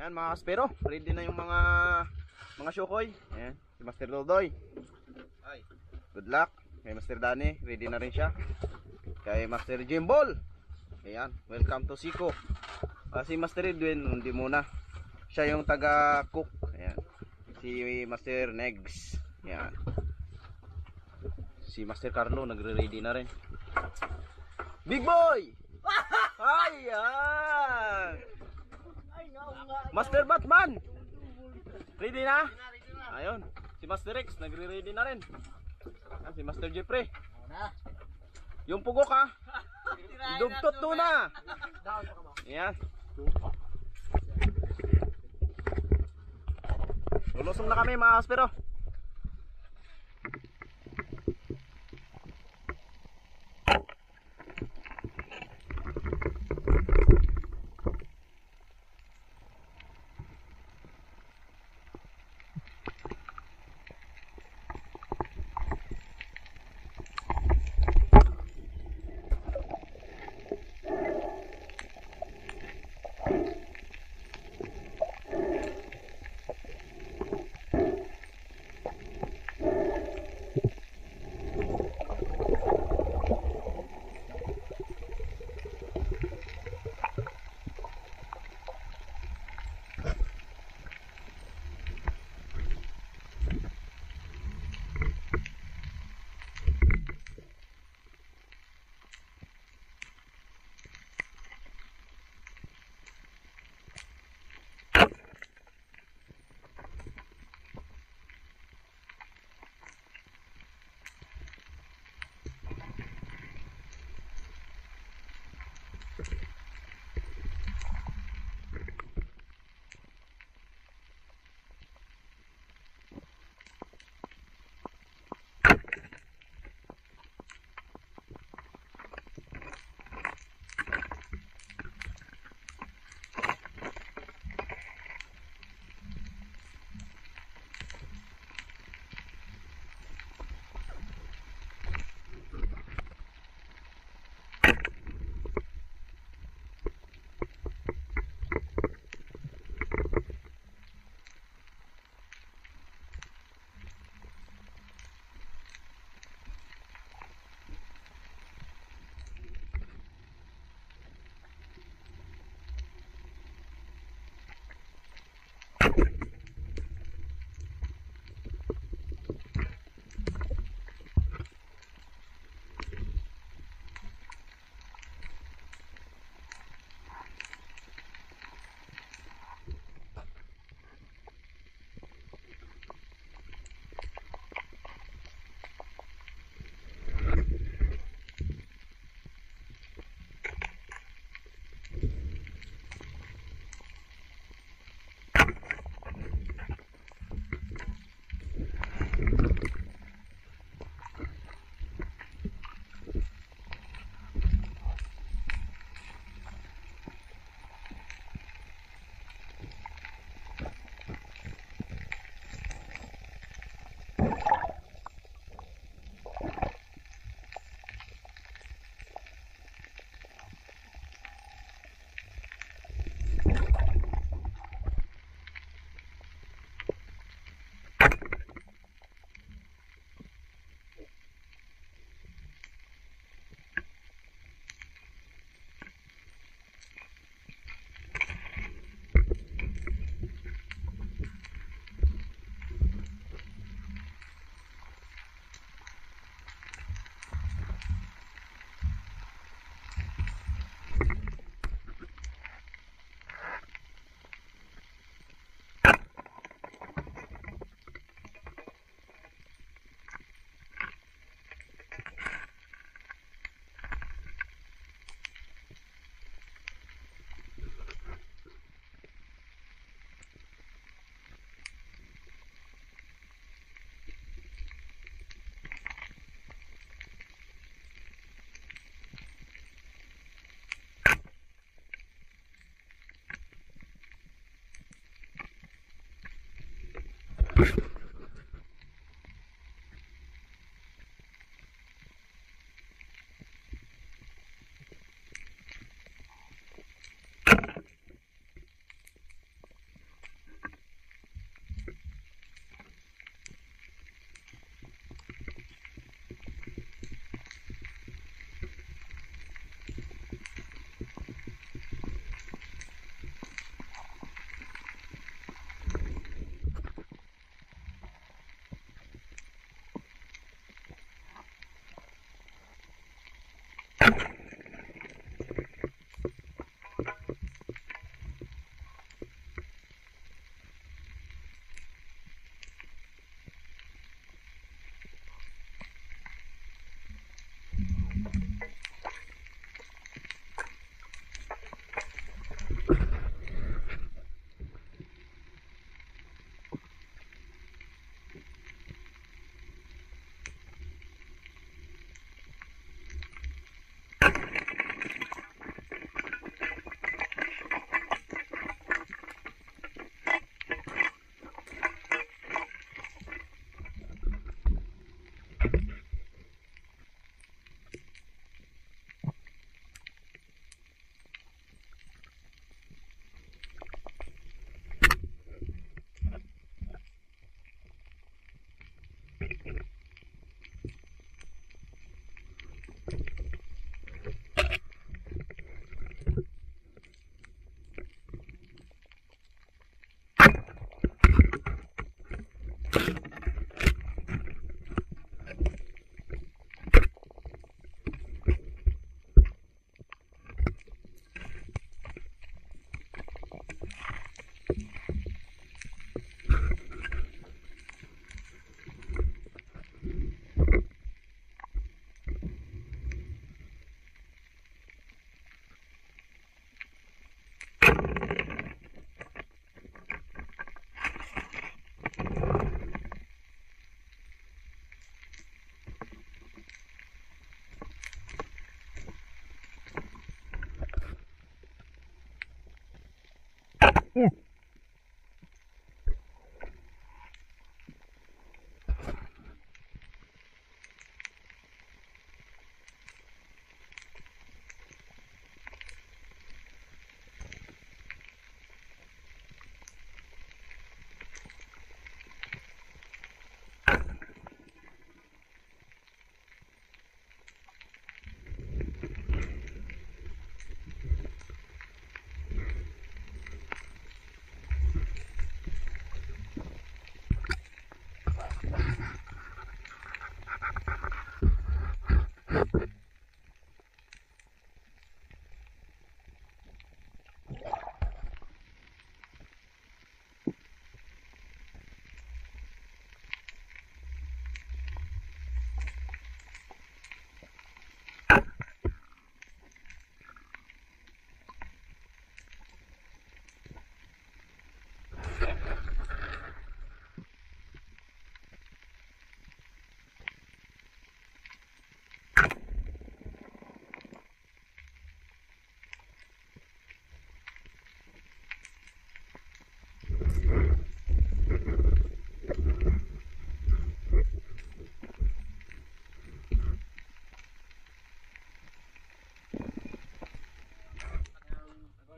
Ayan mga kaspero, ready na yung mga syokoy. Ayan, si Master Dodoy. Ay, good luck. Kay Master Danny, ready na rin siya. Kay Master Jimbol. Ayan, welcome to Siko. Si Master Edwin, hindi muna. Siya yung taga-cook. Ayan. Si Master Negs. Ayan. Si Master Carlo, nagre-ready na rin. Big Boy! Ayan! Master Batman! Ready na? Ayun. Si Master Rex, nagre-ready na rin. Ayan, si Master Jeffrey. Yung pugok ha. Dugtot to na. Ayan. Lulusong na kami mga kaspero.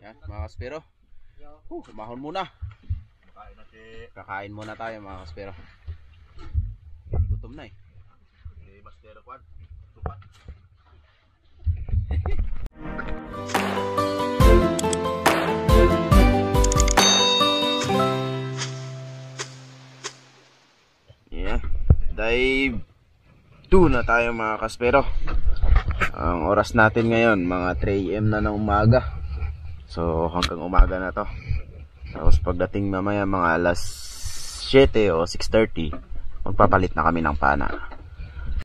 Yan, mga kaspero. Umahon muna. Kakain muna tayo mga kaspero. Gutom na eh. Master Kwan, tupat. Yeah, dive 2 na tayo mga kaspero. Ang oras natin ngayon mga 3 AM na ng umaga. So hanggang umaga na to. Tapos pagdating mamaya mga alas 7 o 6:30, magpapalit na kami ng pana.